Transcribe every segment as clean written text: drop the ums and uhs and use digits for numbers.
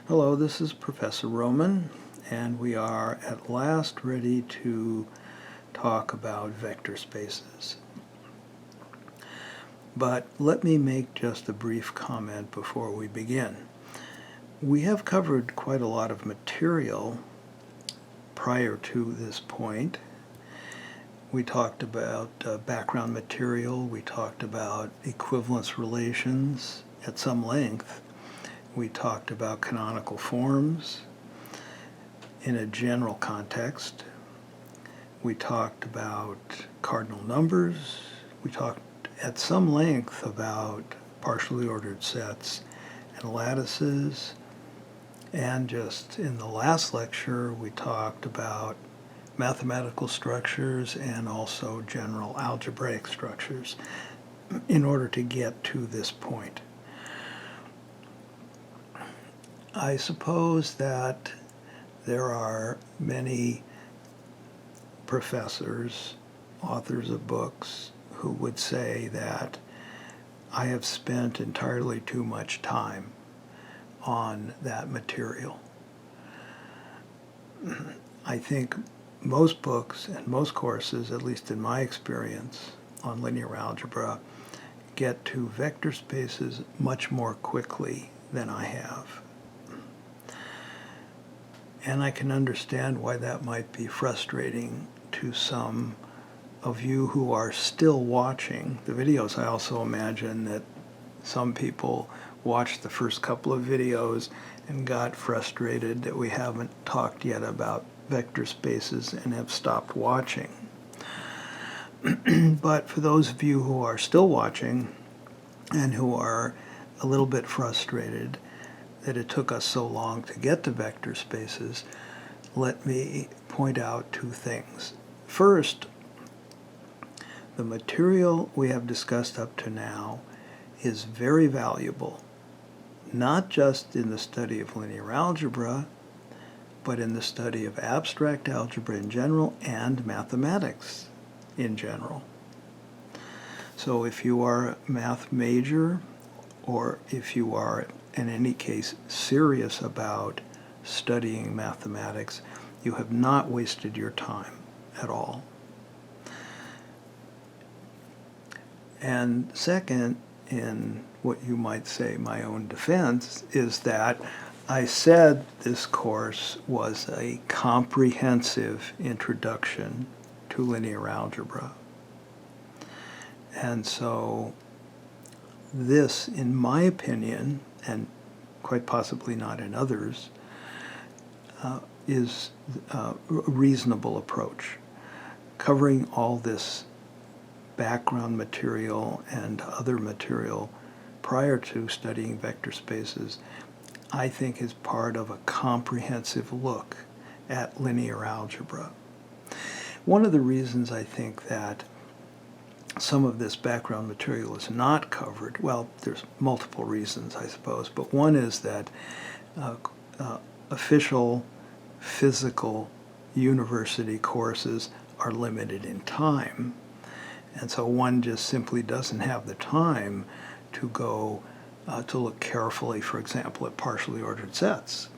Hello, this is Professor Roman, and we are at last ready to talk about vector spaces. But let me make just a brief comment before we begin. We have covered quite a lot of material prior to this point. We talked about background material, we talked about equivalence relations at some length. We talked about canonical forms in a general context. We talked about cardinal numbers. We talked at some length about partially ordered sets and lattices. And just in the last lecture, we talked about mathematical structures and also general algebraic structures in order to get to this point. I suppose that there are many professors, authors of books, who would say that I have spent entirely too much time on that material. I think most books and most courses, at least in my experience on linear algebra, get to vector spaces much more quickly than I have. And I can understand why that might be frustrating to some of you who are still watching the videos. I also imagine that some people watched the first couple of videos and got frustrated that we haven't talked yet about vector spaces and have stopped watching. But for those of you who are still watching and who are a little bit frustrated that it took us so long to get to vector spaces, let me point out two things. First, the material we have discussed up to now is very valuable, not just in the study of linear algebra, but in the study of abstract algebra in general and mathematics in general. So if you are a math major, or if you are in any case serious about studying mathematics, you have not wasted your time at all. And second, in what you might say my own defense, is that I said this course was a comprehensive introduction to linear algebra. And so this, in my opinion, and quite possibly not in others, is a reasonable approach. Covering all this background material and other material prior to studying vector spaces, I think is part of a comprehensive look at linear algebra. One of the reasons I think that some of this background material is not covered, well, there's multiple reasons, I suppose, but one is that official physical university courses are limited in time, and so one just simply doesn't have the time to go to look carefully, for example, at partially ordered sets.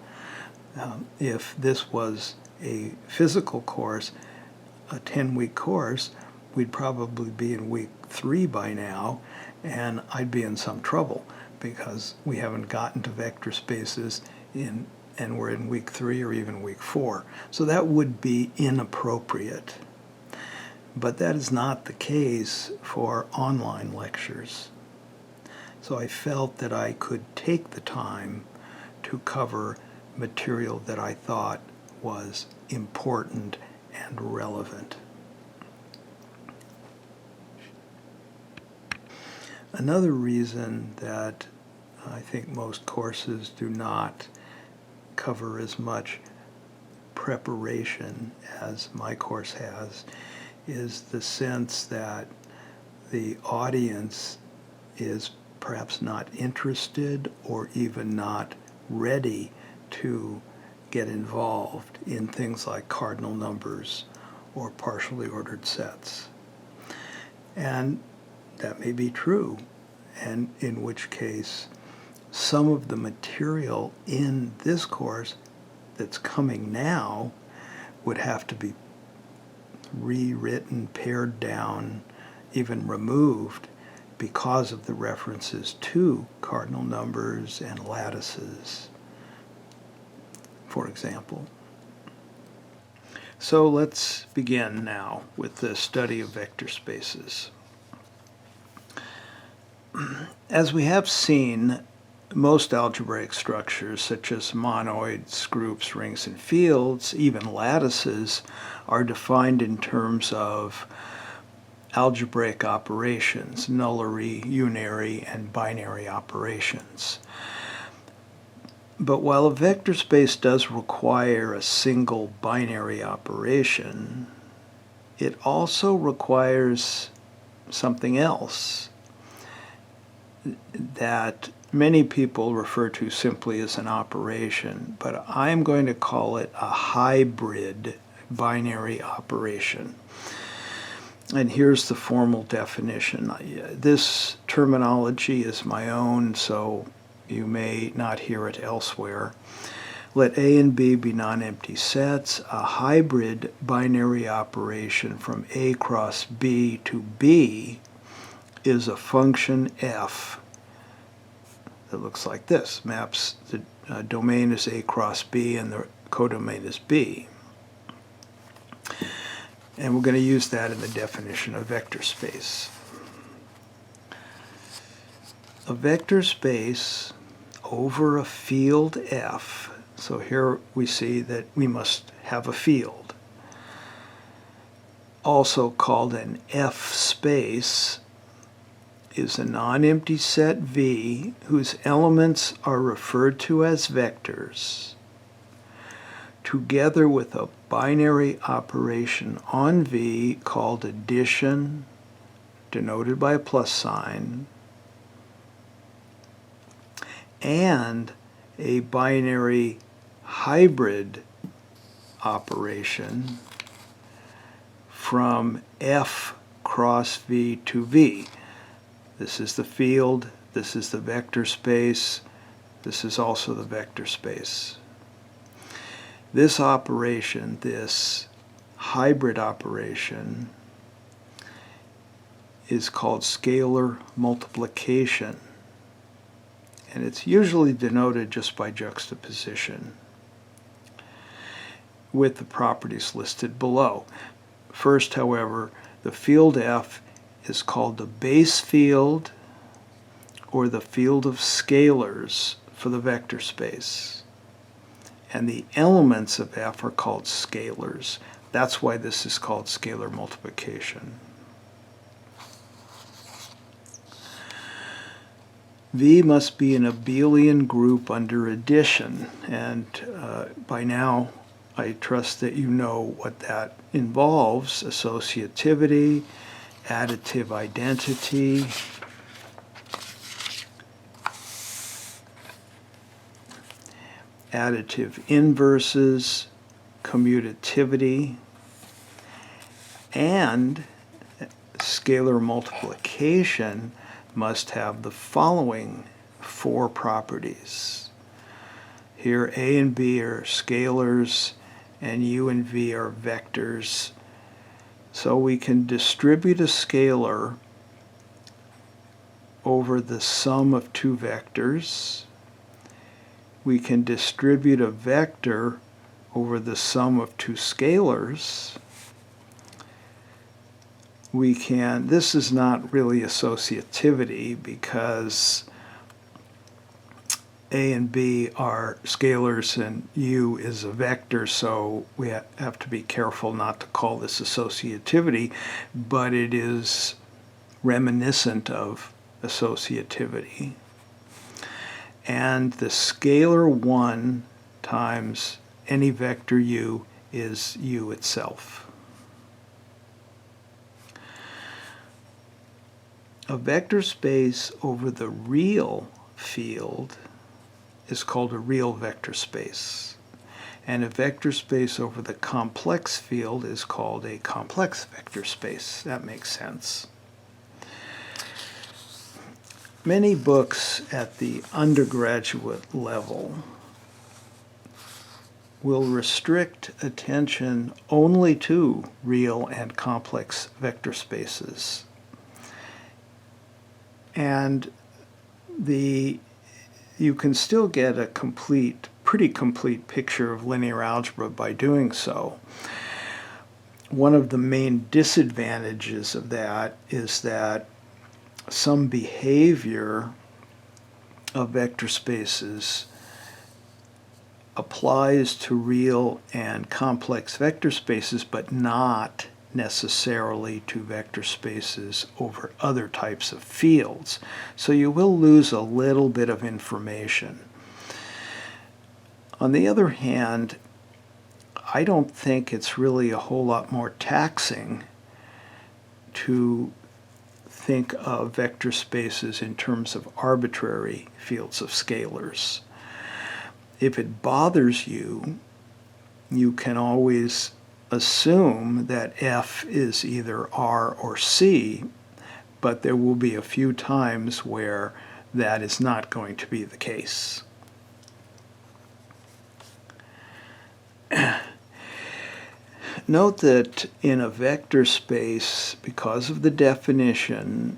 If this was a physical course, a 10-week course, we'd probably be in week 3 by now, and I'd be in some trouble because we haven't gotten to vector spaces and we're in week 3 or even week 4. So that would be inappropriate. But that is not the case for online lectures. So I felt that I could take the time to cover material that I thought was important and relevant. Another reason that I think most courses do not cover as much preparation as my course has is the sense that the audience is perhaps not interested or even not ready to get involved in things like cardinal numbers or partially ordered sets. And that may be true, and in which case some of the material in this course that's coming now would have to be rewritten, pared down, even removed because of the references to cardinal numbers and lattices, for example. So let's begin now with the study of vector spaces. As we have seen, most algebraic structures, such as monoids, groups, rings, and fields, even lattices, are defined in terms of algebraic operations, nullary, unary, and binary operations. But while a vector space does require a single binary operation, it also requires something else that many people refer to simply as an operation, but I'm going to call it a hybrid binary operation. And here's the formal definition. This terminology is my own, so you may not hear it elsewhere. Let A and B be non-empty sets. A hybrid binary operation from A cross B to B is a function f that looks like this. Maps, the domain is A cross B and the codomain is B. And we're going to use that in the definition of vector space. A vector space over a field F, so here we see that we must have a field, also called an F space, is a non-empty set V whose elements are referred to as vectors, together with a binary operation on V called addition, denoted by a plus sign, and a binary hybrid operation from F cross V to V. This is the field, this is the vector space, this is also the vector space. This operation, this hybrid operation, is called scalar multiplication, and it's usually denoted just by juxtaposition with the properties listed below. First, however, the field F is called the base field or the field of scalars for the vector space. And the elements of F are called scalars. That's why this is called scalar multiplication. V must be an abelian group under addition, and by now I trust that you know what that involves: associativity, additive identity, additive inverses, commutativity, and scalar multiplication must have the following four properties. Here A and B are scalars and U and V are vectors. So we can distribute a scalar over the sum of two vectors. We can distribute a vector over the sum of two scalars. This is not really associativity because A and B are scalars and U is a vector, so we have to be careful not to call this associativity, but it is reminiscent of associativity. And the scalar 1 times any vector U is U itself. A vector space over the real field is called a real vector space. And a vector space over the complex field is called a complex vector space. That makes sense. Many books at the undergraduate level will restrict attention only to real and complex vector spaces. And you can still get a pretty complete picture of linear algebra by doing so. One of the main disadvantages of that is that some behavior of vector spaces applies to real and complex vector spaces, but not necessarily to vector spaces over other types of fields. So you will lose a little bit of information. On the other hand, I don't think it's really a whole lot more taxing to think of vector spaces in terms of arbitrary fields of scalars. If it bothers you, you can always assume that F is either R or C, but there will be a few times where that is not going to be the case. Note that in a vector space, because of the definition,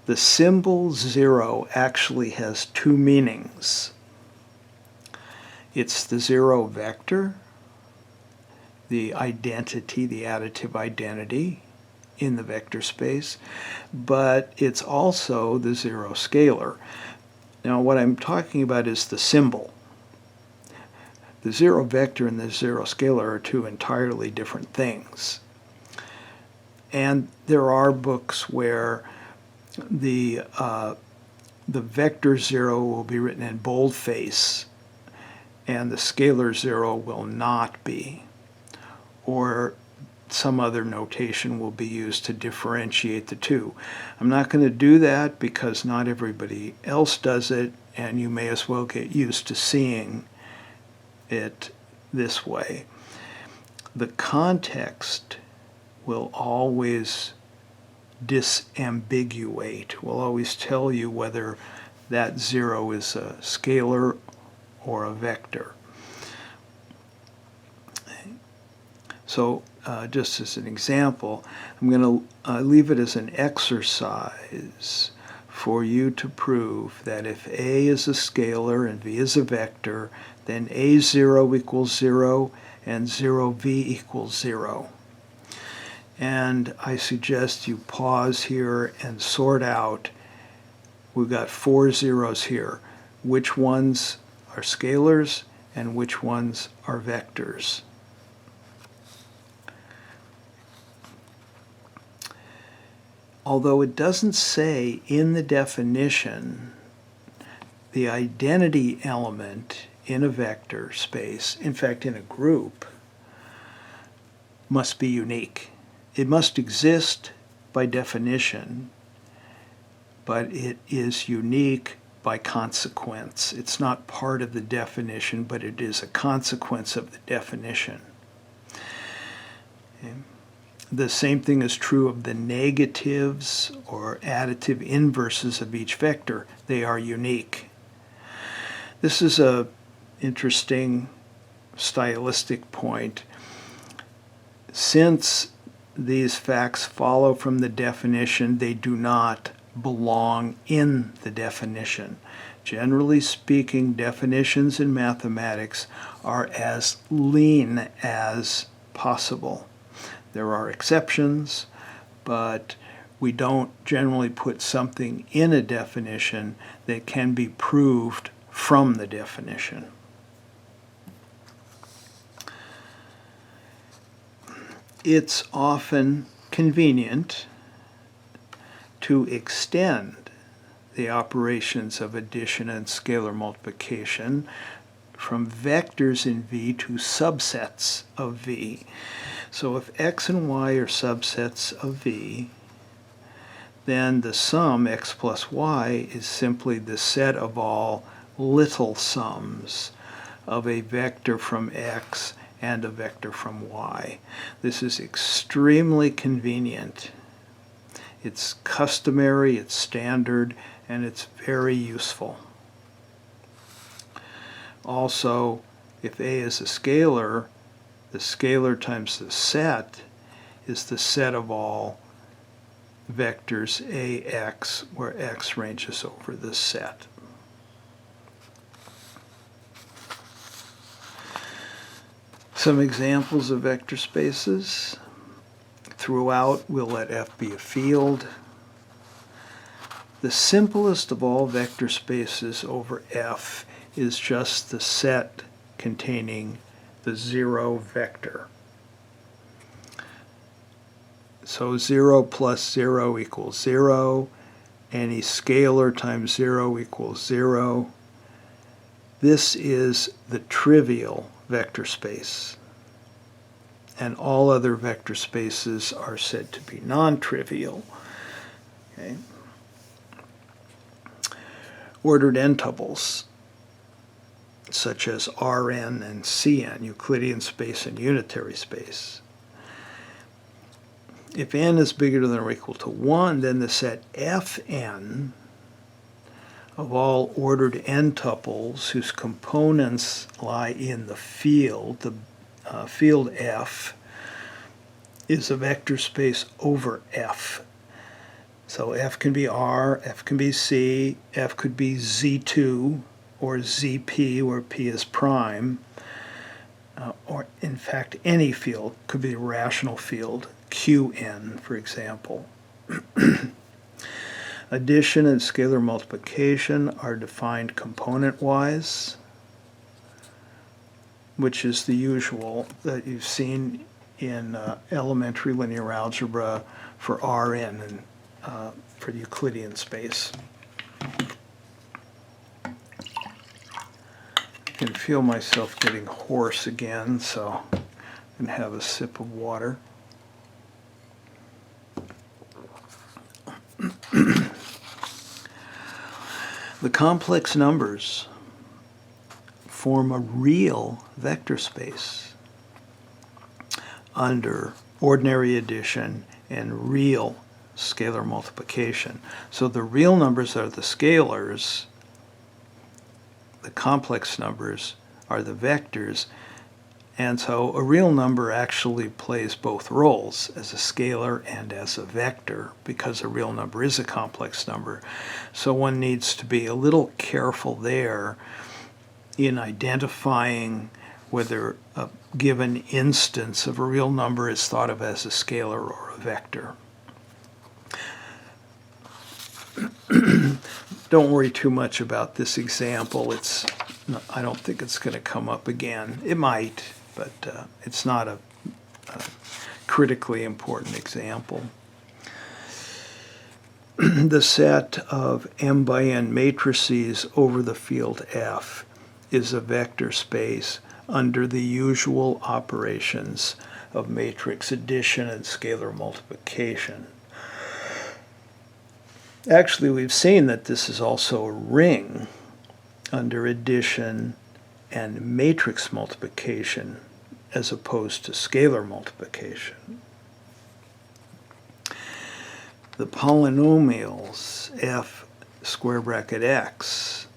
the symbol 0 actually has two meanings. It's the zero vector, the identity, the additive identity in the vector space, but it's also the zero scalar. Now what I'm talking about is the symbol. The zero vector and the zero scalar are two entirely different things. And there are books where the vector 0 will be written in boldface and the scalar 0 will not be. Or some other notation will be used to differentiate the two. I'm not going to do that because not everybody else does it, and you may as well get used to seeing it this way. The context will always disambiguate, will always tell you whether that 0 is a scalar or a vector. So just as an example, I'm going to leave it as an exercise for you to prove that if A is a scalar and V is a vector, then A0 equals 0 and 0V equals 0. And I suggest you pause here and sort out. We've got 4 zeros here. Which ones are scalars and which ones are vectors? Although it doesn't say in the definition, the identity element in a vector space, in fact in a group, must be unique. It must exist by definition, but it is unique by consequence. It's not part of the definition, but it is a consequence of the definition. Okay. The same thing is true of the negatives or additive inverses of each vector. They are unique. This is an interesting stylistic point. Since these facts follow from the definition, they do not belong in the definition. Generally speaking, definitions in mathematics are as lean as possible. There are exceptions, but we don't generally put something in a definition that can be proved from the definition. It's often convenient to extend the operations of addition and scalar multiplication from vectors in V to subsets of V. So if x and y are subsets of V, then the sum x plus y is simply the set of all little sums of a vector from x and a vector from y. This is extremely convenient. It's customary, it's standard, and it's very useful. Also, if A is a scalar, the scalar times the set is the set of all vectors AX, where X ranges over the set. Some examples of vector spaces. Throughout, we'll let F be a field. The simplest of all vector spaces over F is just the set containing the 0 vector. So 0 plus 0 equals 0. Any scalar times 0 equals 0. This is the trivial vector space. And all other vector spaces are said to be non-trivial. Okay. Ordered n-tuples, such as Rn and Cn, Euclidean space and unitary space. If n is bigger than or equal to 1, then the set Fn of all ordered n-tuples whose components lie in the field, the field F, is a vector space over F. So F can be R, F can be C, F could be Z2 or ZP, where P is prime, or in fact any field could be a rational field, Qn, for example. Addition and scalar multiplication are defined component-wise, which is the usual that you've seen in elementary linear algebra for Rn and for Euclidean space. I can feel myself getting hoarse again, so I'm going to have a sip of water. The complex numbers form a real vector space under ordinary addition and real scalar multiplication. So the real numbers are the scalars, the complex numbers are the vectors, and so a real number actually plays both roles as a scalar and as a vector, because a real number is a complex number. So one needs to be a little careful there in identifying whether a given instance of a real number is thought of as a scalar or a vector. Don't worry too much about this example. I don't think it's going to come up again. It might, but it's not a critically important example. The set of m by n matrices over the field F is a vector space under the usual operations of matrix addition and scalar multiplication. Actually, we've seen that this is also a ring under addition and matrix multiplication as opposed to scalar multiplication. The polynomials f square bracket x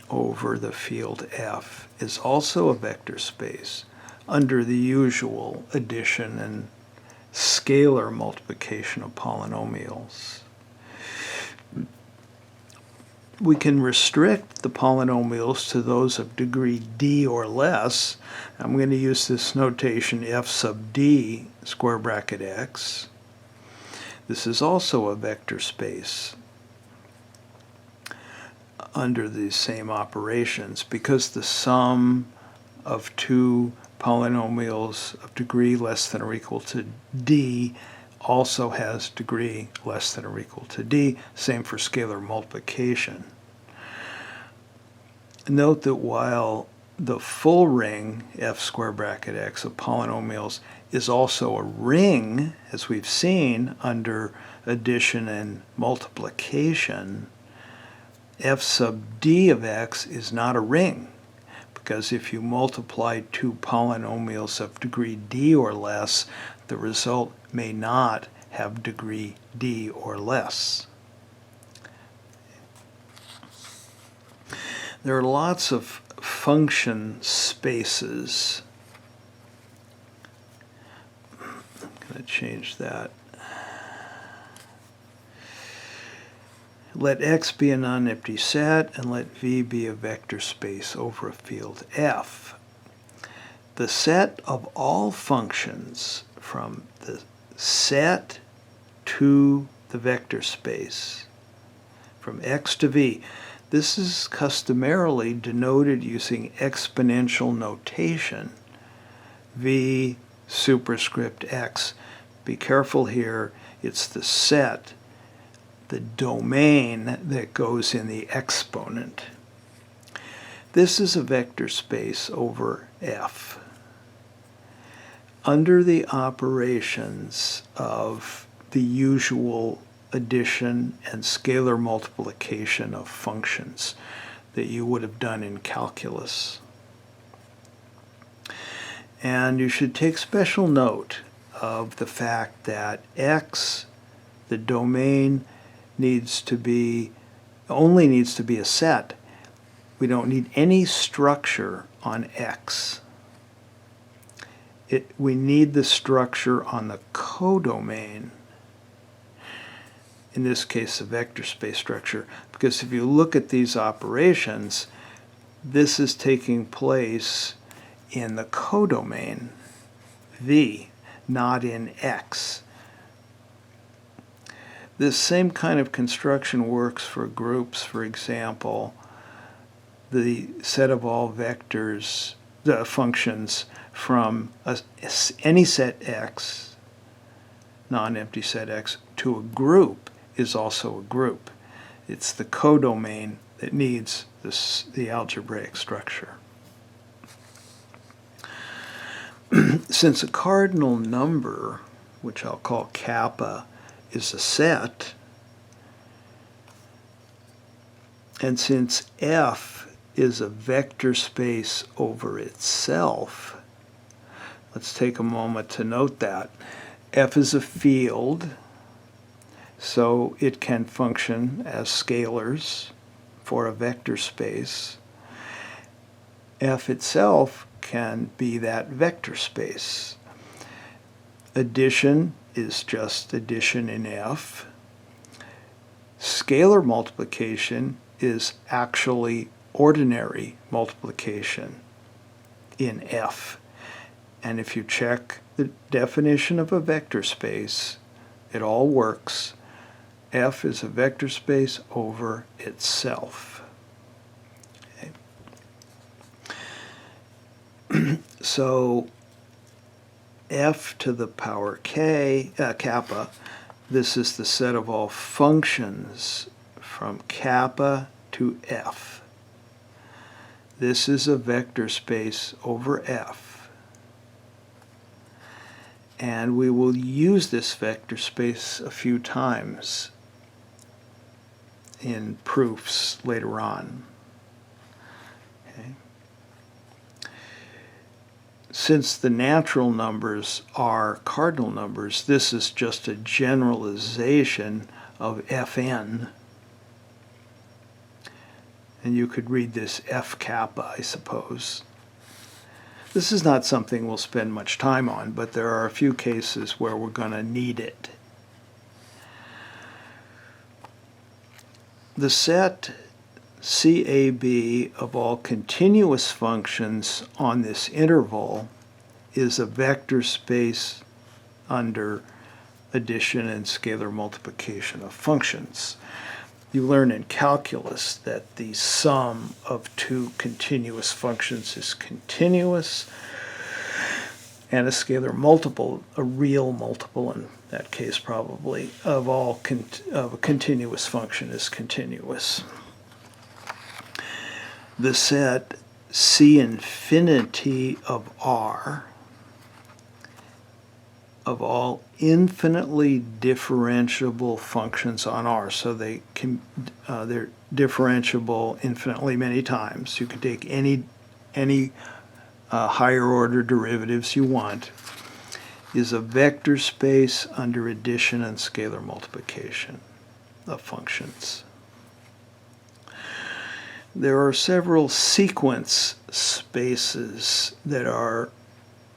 over the field F is also a vector space under the usual addition and scalar multiplication of polynomials. We can restrict the polynomials to those of degree d or less. I'm going to use this notation f sub d square bracket x. This is also a vector space under these same operations because the sum of two polynomials of degree less than or equal to d also has degree less than or equal to d. Same for scalar multiplication. Note that while the full ring f square bracket x of polynomials is also a ring, as we've seen under addition and multiplication, f sub d of x is not a ring, because if you multiply two polynomials of degree d or less, the result may not have degree d or less. There are lots of function spaces. I'm going to change that. Let X be a non-empty set, and let V be a vector space over a field F. The set of all functions from the set to the vector space, from X to V, this is customarily denoted using exponential notation, V superscript X. Be careful here, it's the set, the domain that goes in the exponent. This is a vector space over F. Under the operations of the usual addition and scalar multiplication of functions that you would have done in calculus. And you should take special note of the fact that X, the domain, only needs to be a set. We don't need any structure on X. We need the structure on the codomain, in this case a vector space structure, because if you look at these operations, this is taking place in the codomain, V, not in X. This same kind of construction works for groups. For example, the set of all vectors, the functions from any set X, non-empty set X, to a group is also a group. It's the codomain that needs the algebraic structure. Since a cardinal number, which I'll call kappa, is a set, and since F is a vector space over itself, let's take a moment to note that. F is a field, so it can function as scalars for a vector space. F itself can be that vector space. Addition is just addition in F. Scalar multiplication is actually ordinary multiplication in F. And if you check the definition of a vector space, it all works. F is a vector space over itself. Okay. So F to the power k, kappa, this is the set of all functions from kappa to F. This is a vector space over F. And we will use this vector space a few times in proofs later on. Okay. Since the natural numbers are cardinal numbers, this is just a generalization of Fn. And you could read this F kappa, I suppose. This is not something we'll spend much time on, but there are a few cases where we're going to need it. The set CAB of all continuous functions on this interval is a vector space under addition and scalar multiplication of functions. You learn in calculus that the sum of two continuous functions is continuous, and a scalar multiple, a real multiple in that case probably, of a continuous function is continuous. The set C infinity of R of all infinitely differentiable functions on R. So they're differentiable infinitely many times. You can take any higher order derivatives you want, is a vector space under addition and scalar multiplication of functions. There are several sequence spaces that are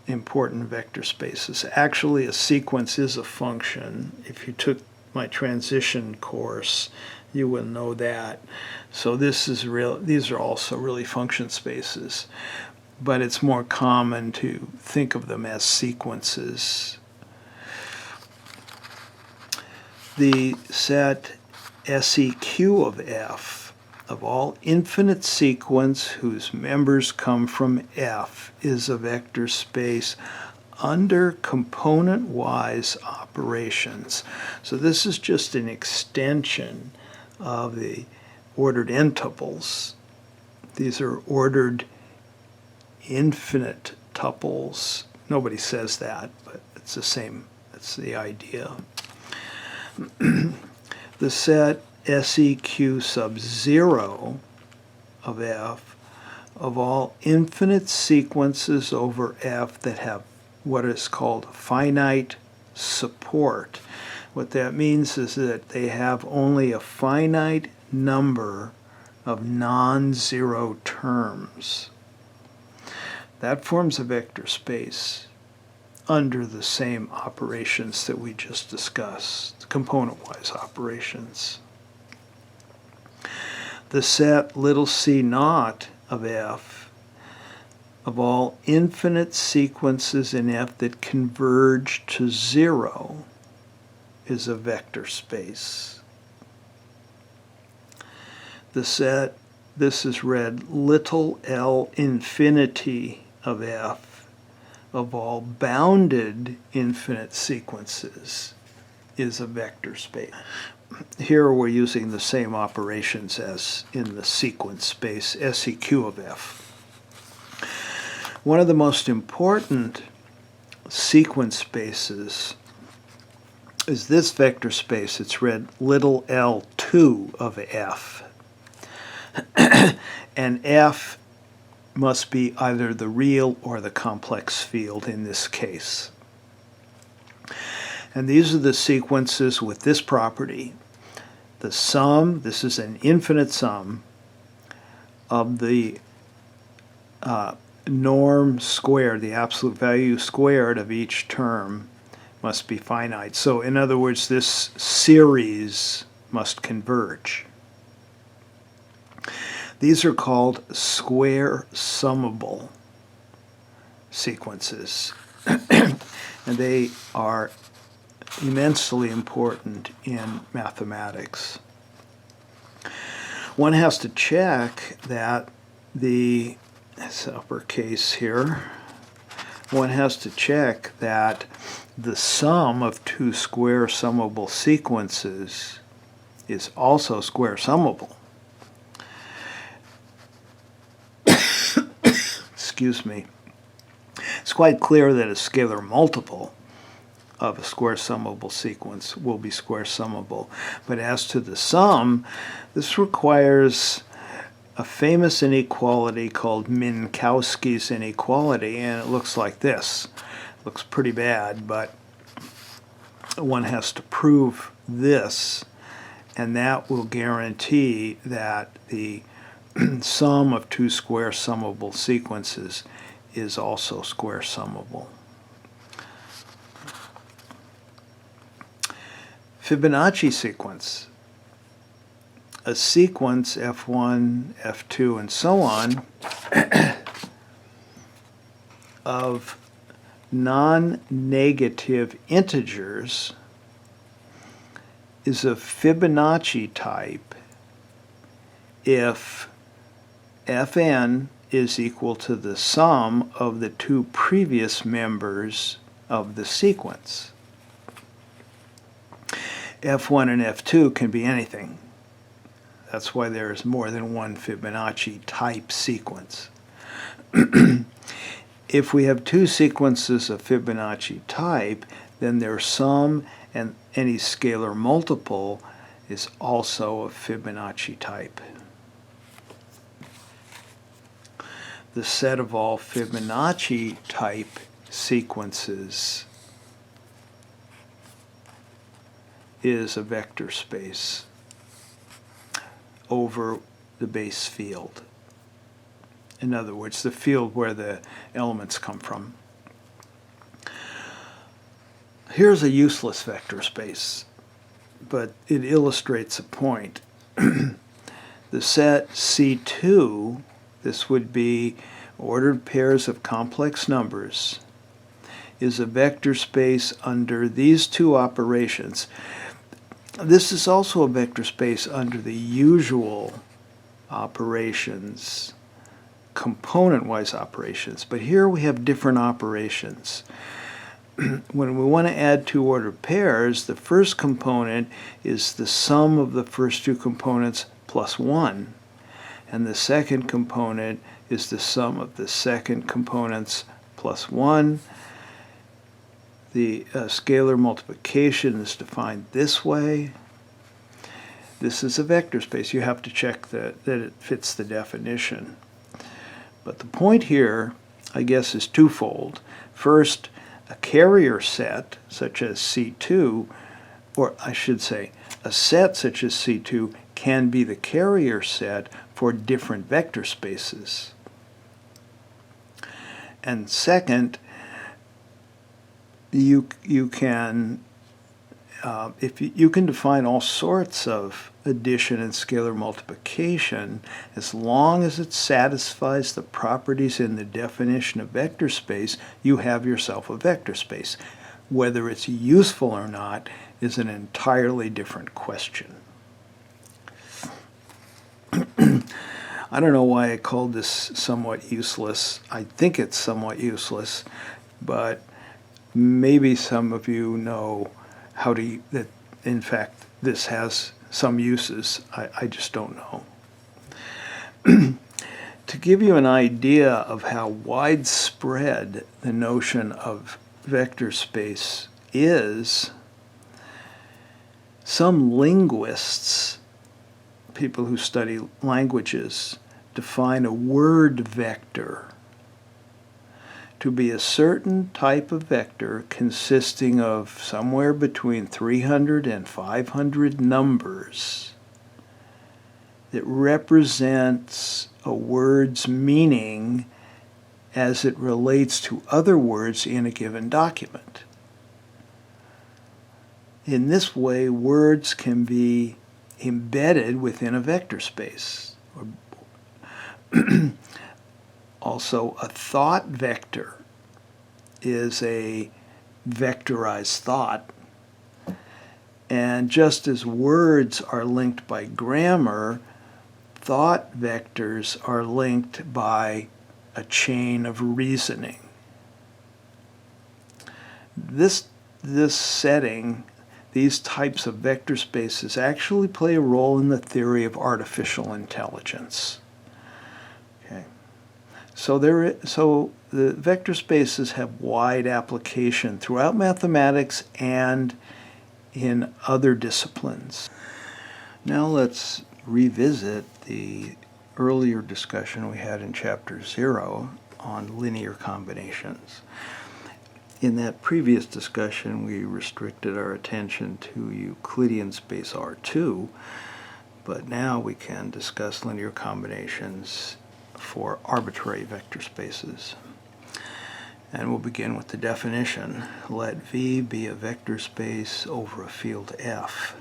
important vector spaces. Actually, a sequence is a function. If you took my transition course, you will know that. So these are also really function spaces, but it's more common to think of them as sequences. The set SEQ of F of all infinite sequence whose members come from F is a vector space under component-wise operations. So this is just an extension of the ordered n-tuples. These are ordered infinite tuples. Nobody says that, but it's the same. That's the idea. The set SEQ sub 0 of F of all infinite sequences over F that have what is called finite support. What that means is that they have only a finite number of non-zero terms. That forms a vector space under the same operations that we just discussed, component-wise operations. The set little c naught of F of all infinite sequences in F that converge to 0 is a vector space. The set, this is read, little l infinity of F of all bounded infinite sequences is a vector space. Here we're using the same operations as in the sequence space SEQ of F. One of the most important sequence spaces is this vector space. It's read little l2 of F. And F must be either the real or the complex field in this case. And these are the sequences with this property. The sum, this is an infinite sum, of the norm squared, the absolute value squared of each term must be finite. So in other words, this series must converge. These are called square summable sequences. And they are immensely important in mathematics. One has to check that it's uppercase here, one has to check that the sum of two square summable sequences is also square summable. Excuse me. It's quite clear that a scalar multiple of a square summable sequence will be square summable. But as to the sum, this requires a famous inequality called Minkowski's inequality, and it looks like this. It looks pretty bad, but one has to prove this, and that will guarantee that the sum of two square summable sequences is also square summable. Fibonacci sequence. A sequence F1, F2, and so on of non-negative integers is a Fibonacci type if Fn is equal to the sum of the two previous members of the sequence. F1 and F2 can be anything. That's why there is more than one Fibonacci type sequence. If we have two sequences of Fibonacci type, then their sum and any scalar multiple is also of Fibonacci type. The set of all Fibonacci type sequences is a vector space over the base field. In other words, the field where the elements come from. Here's a useless vector space, but it illustrates a point. The set C2, this would be ordered pairs of complex numbers, is a vector space under these two operations. This is also a vector space under the usual operations, component-wise operations, but here we have different operations. When we want to add two ordered pairs, the first component is the sum of the first two components plus 1, and the second component is the sum of the second components plus 1. The scalar multiplication is defined this way. This is a vector space. You have to check that it fits the definition. But the point here, I guess, is twofold. First, a carrier set, such as C2, or I should say, a set such as C2 can be the carrier set for different vector spaces. And second, you can you can define all sorts of addition and scalar multiplication as long as it satisfies the properties in the definition of vector space. You have yourself a vector space. Whether it's useful or not is an entirely different question. I don't know why I called this somewhat useless. I think it's somewhat useless, but maybe some of you know how to, that in fact this has some uses. I just don't know. To give you an idea of how widespread the notion of vector space is, some linguists, people who study languages, define a word vector to be a certain type of vector consisting of somewhere between 300 and 500 numbers that represents a word's meaning as it relates to other words in a given document. In this way, words can be embedded within a vector space. Also, a thought vector is a vectorized thought. And just as words are linked by grammar, thought vectors are linked by a chain of reasoning. This setting, these types of vector spaces actually play a role in the theory of artificial intelligence. Okay. So the vector spaces have wide application throughout mathematics and in other disciplines. Now let's revisit the earlier discussion we had in Chapter 0 on linear combinations. In that previous discussion, we restricted our attention to Euclidean space R2, but now we can discuss linear combinations for arbitrary vector spaces. And we'll begin with the definition. Let V be a vector space over a field F.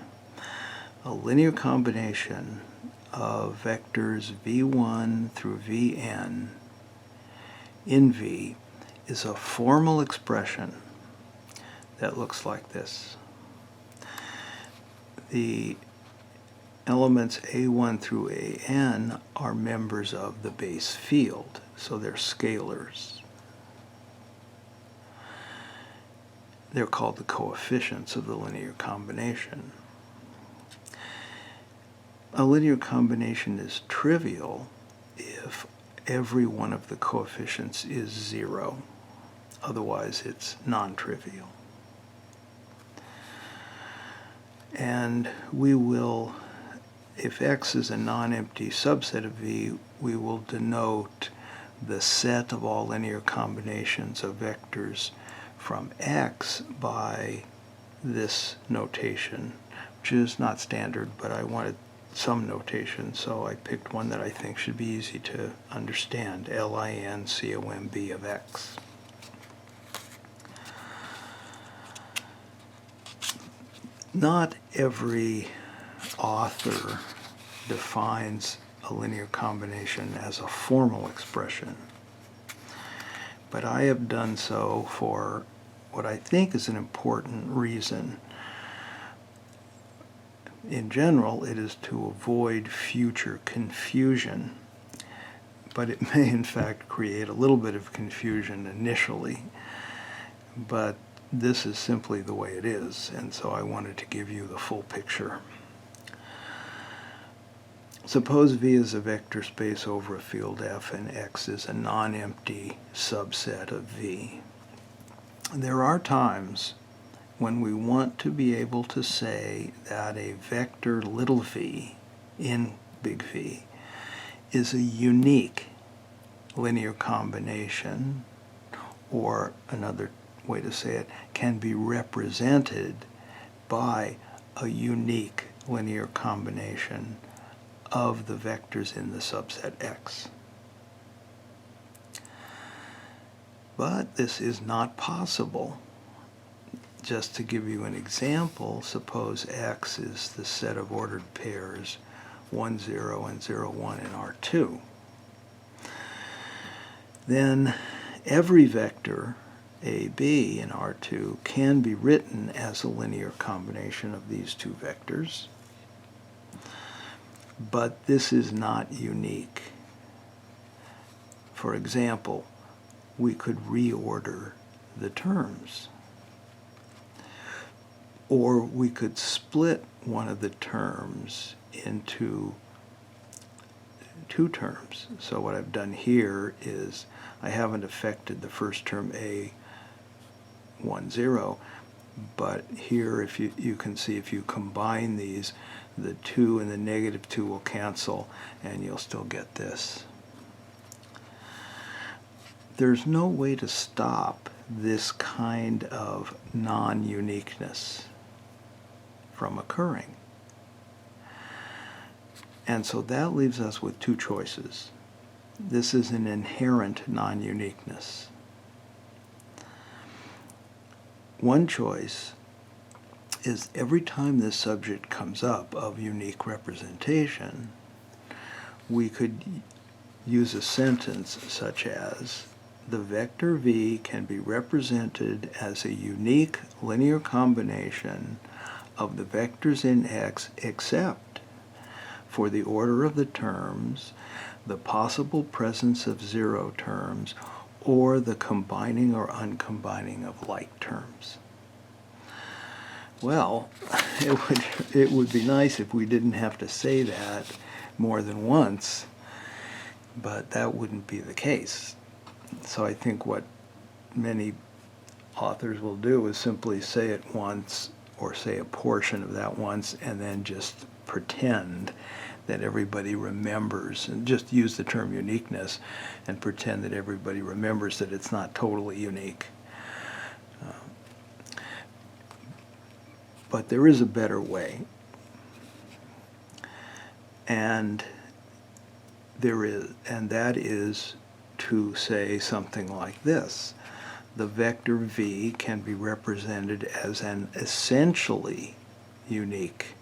A linear combination of vectors V1 through Vn in V is a formal expression that looks like this. The elements A1 through An are members of the base field, so they're scalars. They're called the coefficients of the linear combination. A linear combination is trivial if every one of the coefficients is 0. Otherwise, it's non-trivial. And we will, if X is a non-empty subset of V, we will denote the set of all linear combinations of vectors from X by this notation, which is not standard, but I wanted some notation, so I picked one that I think should be easy to understand, LINCOMB of x. Not every author defines a linear combination as a formal expression, but I have done so for what I think is an important reason. In general, it is to avoid future confusion, but it may in fact create a little bit of confusion initially, but this is simply the way it is, and so I wanted to give you the full picture. Suppose V is a vector space over a field F and X is a non-empty subset of V. There are times when we want to be able to say that a vector little v in big V is a unique linear combination, or another way to say it, can be represented by a unique linear combination of the vectors in the subset X. But this is not possible. Just to give you an example, suppose X is the set of ordered pairs 1, 0 and 0, 1 in R2. Then every vector AB in R2 can be written as a linear combination of these two vectors, but this is not unique. For example, we could reorder the terms, or we could split one of the terms into two terms. So what I've done here is I haven't affected the first term A 1, 0, but here if you can see if you combine these, the 2 and the negative 2 will cancel and you'll still get this. There's no way to stop this kind of non-uniqueness from occurring. And so that leaves us with two choices. This is an inherent non-uniqueness. One choice is every time this subject comes up of unique representation, we could use a sentence such as, the vector V can be represented as a unique linear combination of the vectors in X except for the order of the terms, the possible presence of zero terms, or the combining or uncombining of like terms. Well, it would be nice if we didn't have to say that more than once, but that wouldn't be the case. So I think what many authors will do is simply say it once, or say a portion of that once, and then just pretend that everybody remembers, and just use the term uniqueness and pretend that everybody remembers that it's not totally unique. But there is a better way, and that is to say something like this. The vector V can be represented as an essentially unique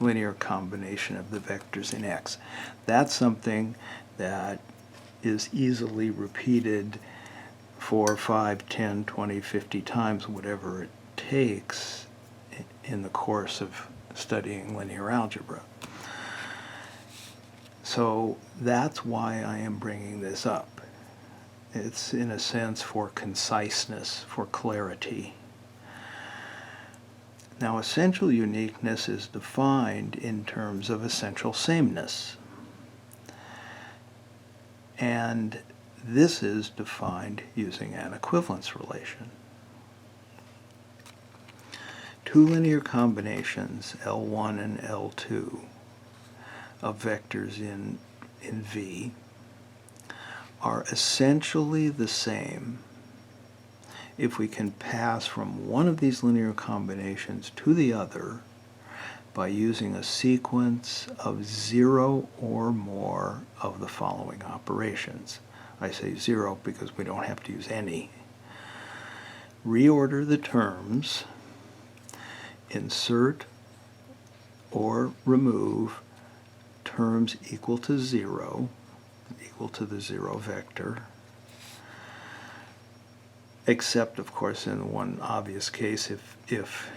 linear combination of the vectors in X. That's something that is easily repeated 4, 5, 10, 20, 50 times, whatever it takes in the course of studying linear algebra. So that's why I am bringing this up. It's in a sense for conciseness, for clarity. Now, essential uniqueness is defined in terms of essential sameness. And this is defined using an equivalence relation. Two linear combinations, L1 and L2, of vectors in V are essentially the same if we can pass from one of these linear combinations to the other by using a sequence of 0 or more of the following operations. I say 0 because we don't have to use any. Reorder the terms, insert or remove terms equal to 0, equal to the 0 vector, except, of course, in one obvious case, if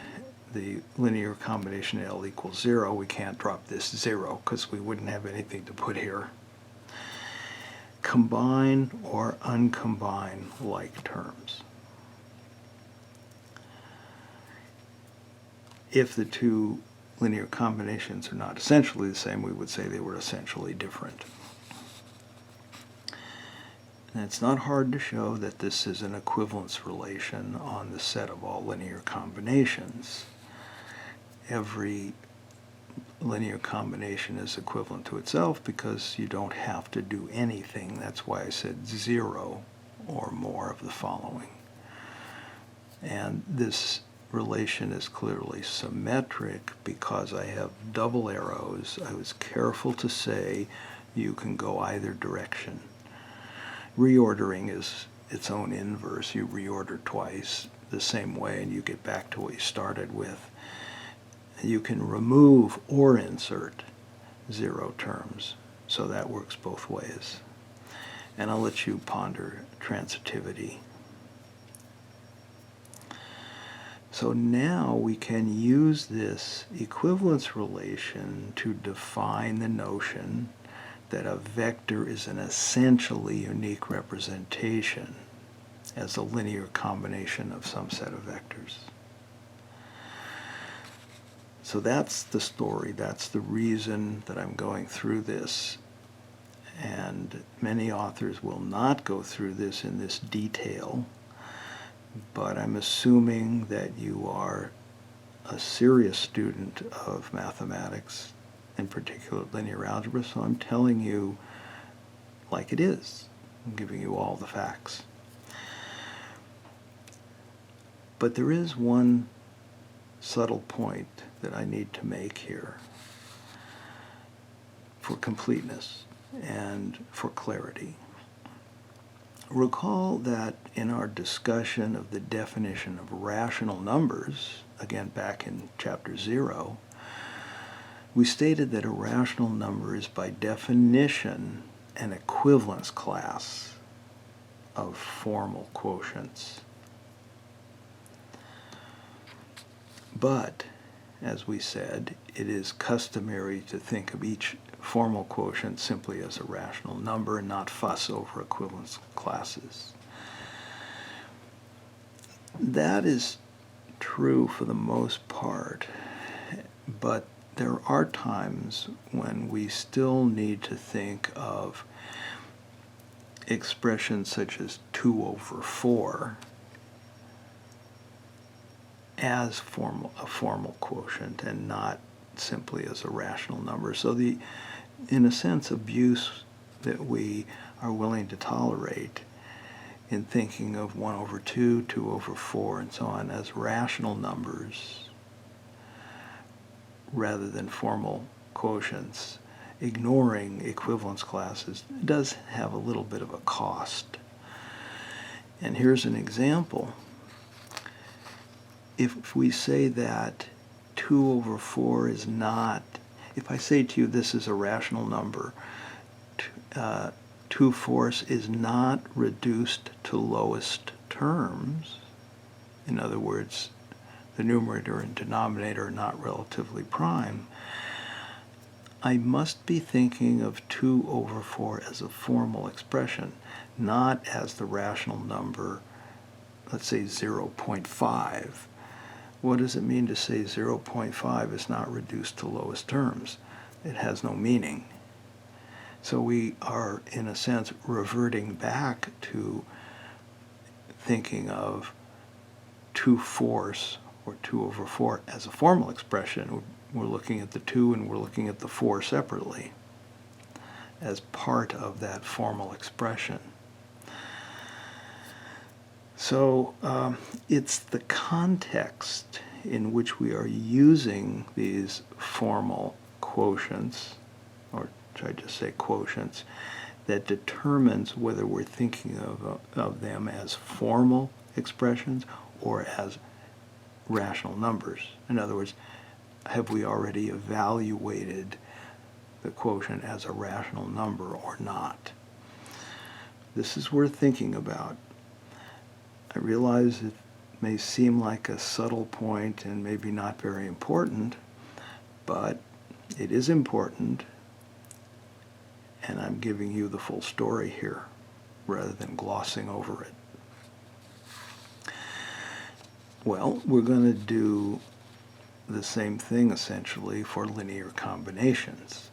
the linear combination L equals 0, we can't drop this 0 because we wouldn't have anything to put here. Combine or uncombine like terms. If the two linear combinations are not essentially the same, we would say they were essentially different. And it's not hard to show that this is an equivalence relation on the set of all linear combinations. Every linear combination is equivalent to itself because you don't have to do anything. That's why I said 0 or more of the following. And this relation is clearly symmetric because I have double arrows. I was careful to say you can go either direction. Reordering is its own inverse. You reorder twice the same way and you get back to what you started with. You can remove or insert 0 terms, so that works both ways. And I'll let you ponder transitivity. So now we can use this equivalence relation to define the notion that a vector is an essentially unique representation as a linear combination of some set of vectors. So that's the story. That's the reason that I'm going through this. And many authors will not go through this in this detail, but I'm assuming that you are a serious student of mathematics, in particular linear algebra, so I'm telling you like it is. I'm giving you all the facts. But there is one subtle point that I need to make here for completeness and for clarity. Recall that in our discussion of the definition of rational numbers, again back in chapter 0, we stated that a rational number is by definition an equivalence class of formal quotients. But, as we said, it is customary to think of each formal quotient simply as a rational number and not fuss over equivalence classes. That is true for the most part, but there are times when we still need to think of expressions such as 2 over 4 as a formal quotient and not simply as a rational number. So in a sense, abuse that we are willing to tolerate in thinking of 1 over 2, 2 over 4, and so on as rational numbers rather than formal quotients, ignoring equivalence classes, does have a little bit of a cost. And here's an example. If we say that 2 over 4 is not, if I say to you this is a rational number, 2/4 is not reduced to lowest terms, in other words, the numerator and denominator are not relatively prime, I must be thinking of 2 over 4 as a formal expression, not as the rational number, let's say 0.5. What does it mean to say 0.5 is not reduced to lowest terms? It has no meaning. So we are, in a sense, reverting back to thinking of 2/4 or 2 over 4 as a formal expression. We're looking at the 2 and we're looking at the 4 separately as part of that formal expression. So it's the context in which we are using these formal quotients, or should I just say quotients, that determines whether we're thinking of them as formal expressions or as rational numbers. In other words, have we already evaluated the quotient as a rational number or not? This is worth thinking about. I realize it may seem like a subtle point and maybe not very important, but it is important, and I'm giving you the full story here rather than glossing over it. Well, we're going to do the same thing essentially for linear combinations.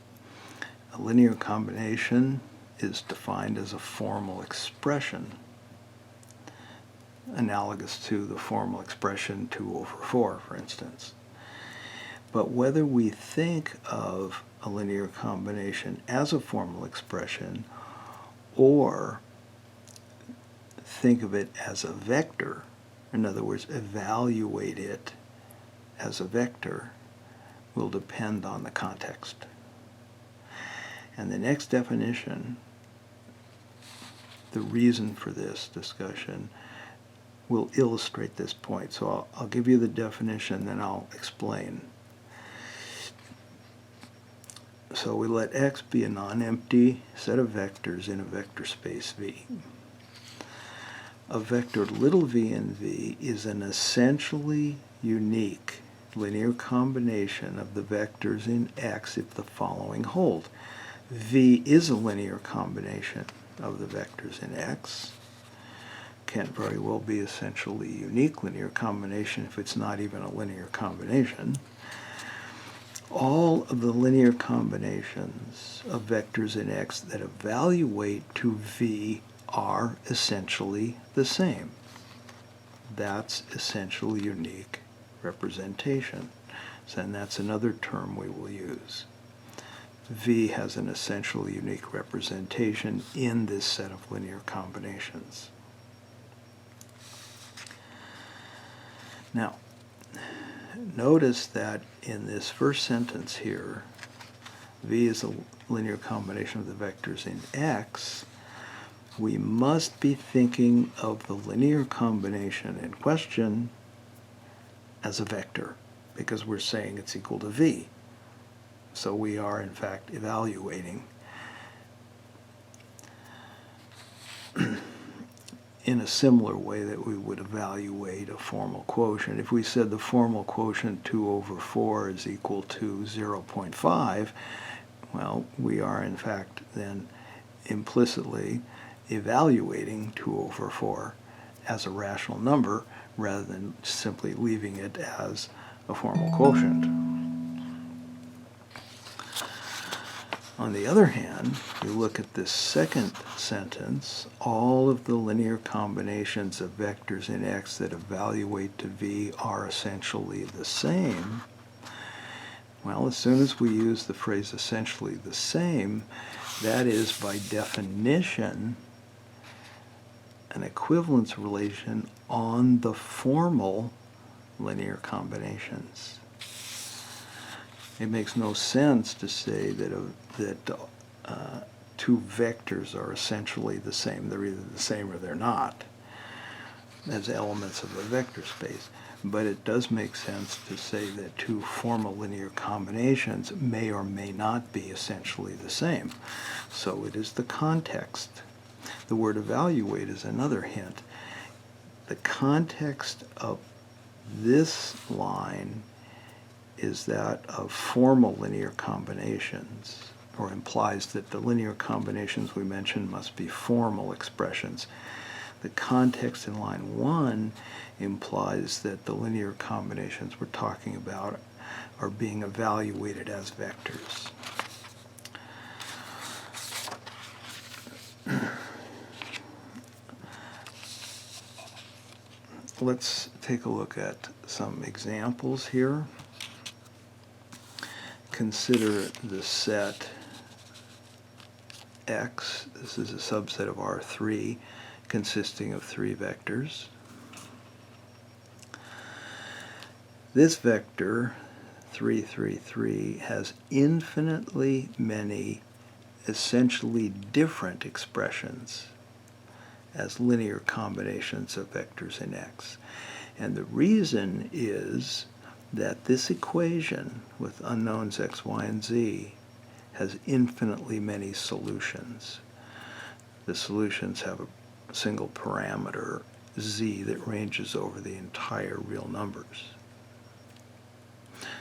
A linear combination is defined as a formal expression, analogous to the formal expression 2 over 4, for instance. But whether we think of a linear combination as a formal expression or think of it as a vector, in other words, evaluate it as a vector, will depend on the context. And the next definition, the reason for this discussion, will illustrate this point. So I'll give you the definition, then I'll explain. So we let X be a non-empty set of vectors in a vector space V. A vector little v in V is an essentially unique linear combination of the vectors in X if the following hold. V is a linear combination of the vectors in X. Can't very well be essentially unique linear combination if it's not even a linear combination. All of the linear combinations of vectors in X that evaluate to V are essentially the same. That's essentially unique representation. And that's another term we will use. V has an essentially unique representation in this set of linear combinations. Now, notice that in this first sentence here, V is a linear combination of the vectors in X. We must be thinking of the linear combination in question as a vector, because we're saying it's equal to V. So we are, in fact, evaluating in a similar way that we would evaluate a formal quotient. If we said the formal quotient 2 over 4 is equal to 0.5, well, we are, in fact, then implicitly evaluating 2 over 4 as a rational number rather than simply leaving it as a formal quotient. On the other hand, you look at this second sentence, all of the linear combinations of vectors in X that evaluate to V are essentially the same. Well, as soon as we use the phrase essentially the same, that is by definition an equivalence relation on the formal linear combinations. It makes no sense to say that two vectors are essentially the same. They're either the same or they're not as elements of a vector space. But it does make sense to say that two formal linear combinations may or may not be essentially the same. So it is the context. The word evaluate is another hint. The context of this line is that of formal linear combinations, or implies that the linear combinations we mentioned must be formal expressions. The context in line 1 implies that the linear combinations we're talking about are being evaluated as vectors. Let's take a look at some examples here. Consider the set X. This is a subset of R3 consisting of 3 vectors. This vector, 3, 3, 3, has infinitely many essentially different expressions as linear combinations of vectors in X. And the reason is that this equation with unknowns x, y, and z has infinitely many solutions. The solutions have a single parameter, z, that ranges over the entire real numbers.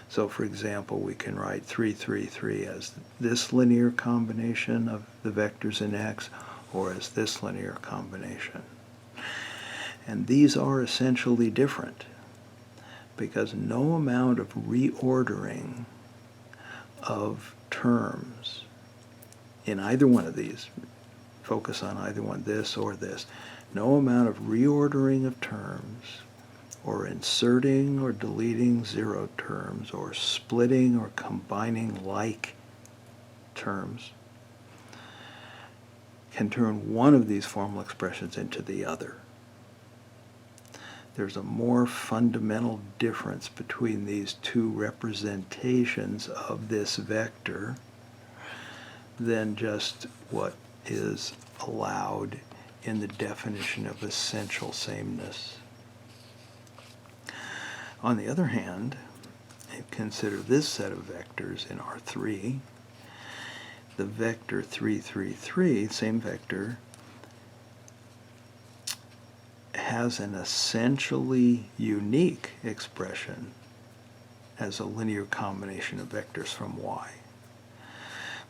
So for example, we can write 3, 3, 3 as this linear combination of the vectors in X, or as this linear combination. And these are essentially different because no amount of reordering of terms in either one of these, focus on either one, this or this, no amount of reordering of terms or inserting or deleting zero terms or splitting or combining like terms can turn one of these formal expressions into the other. There's a more fundamental difference between these two representations of this vector than just what is allowed in the definition of essential sameness. On the other hand, consider this set of vectors in R3. The vector 3, 3, 3, same vector, has an essentially unique expression as a linear combination of vectors from Y,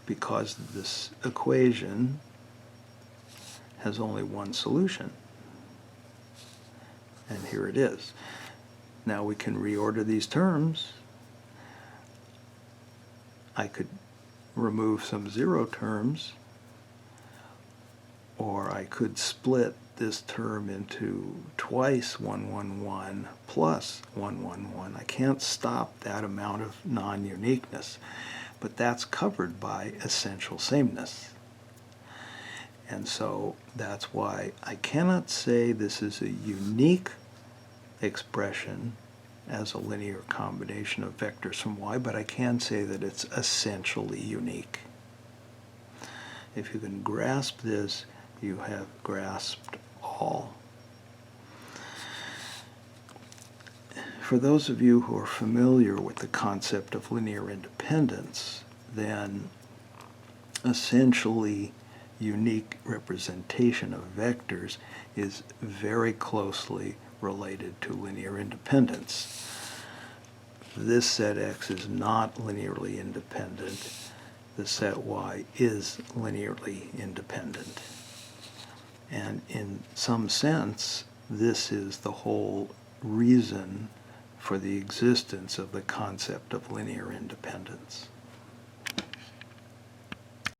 because this equation has only one solution. And here it is. Now we can reorder these terms. I could remove some zero terms, or I could split this term into twice 1, 1, 1 plus 1, 1, 1. I can't stop that amount of non-uniqueness, but that's covered by essential sameness. And so that's why I cannot say this is a unique expression as a linear combination of vectors from Y, but I can say that it's essentially unique. If you can grasp this, you have grasped all. For those of you who are familiar with the concept of linear independence, then essentially unique representation of vectors is very closely related to linear independence. This set X is not linearly independent. The set Y is linearly independent. And in some sense, this is the whole reason for the existence of the concept of linear independence.